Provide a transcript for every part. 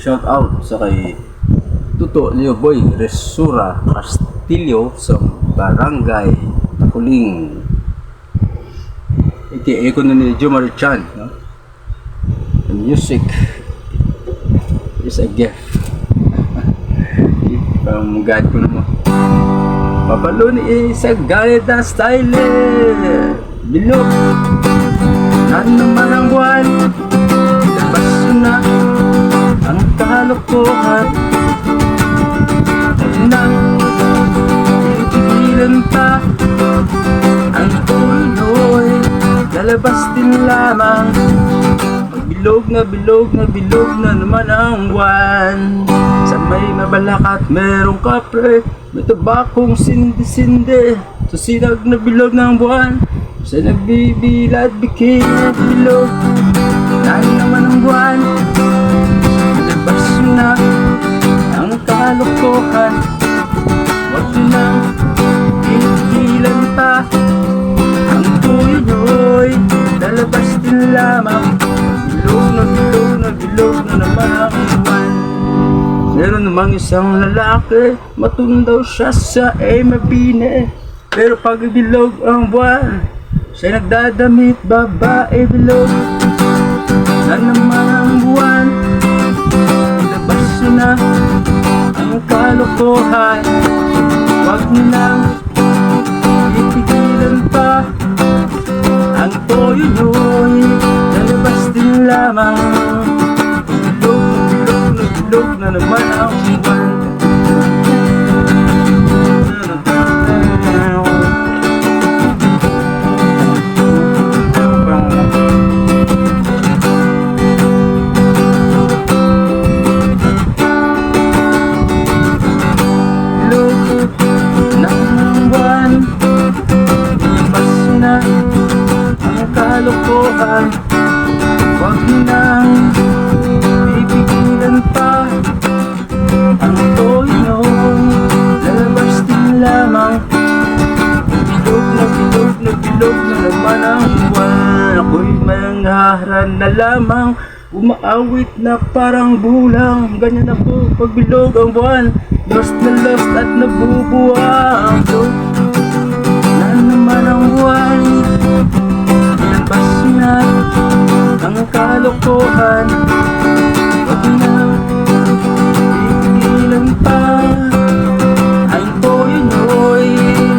Shout out sa kay Tuto Leo Boy Resura Castillo sa Barangay Takuling. AKA ko na ni Jomar Chan, no? The music is a gift. From God ko naman. Papalo ni isa galit na style. Bilog na naman ang buwan. Labas na ang kalokohan. Huwag nang pipigilan pa ang tuloy. Lalabas din lamang. Bilog na bilog na bilog na naman ang buwan. Sa may mabalakat merong kapre, may tabakong sindi-sindi. Sa sinag na bilog ng buwan, sa nagbibilad bikini at bilog. Naan naman ang buwan, labas na ang kalokohan. Huwag nang pipigilan pa ang tuloy. Lalabas din lamang. Bilog na bilog na bilog na naman ang buwan. Meron namang isang lalaki, matundaw siya sa mabine. Pero pag bilog ang buwan, siya nagdadamit, babae bilog. Na naman ang buwan, labas na ang kalokohan. Huwag mo nang ipigilan pa ang toyo-yoy. Lalabas din lamang. Bilog na naman ang buwan. Bilog na ang buwan. Labas na ang kalokohan. Huwag nang pipigilan pa ang toyo. Lalabas din lamang. Bilog na bilog na bilog na naman ang buwan. Ako'y manghaharan na lamang, umaawit na parang bulang. Ganyan ako pag bilog ang buwan. Lost na lost at nabubuwang. Na naman ang buwan. Labas na ang kalokohan. Huwag na pipigilan pa ang toyo-yoy.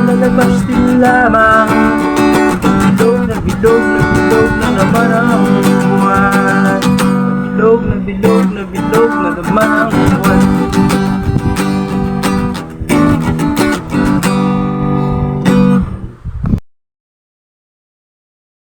Lalabas din lamang. Bilog na bilog na bilog na naman ang buwan. Bilog na bilog na bilog na naman ang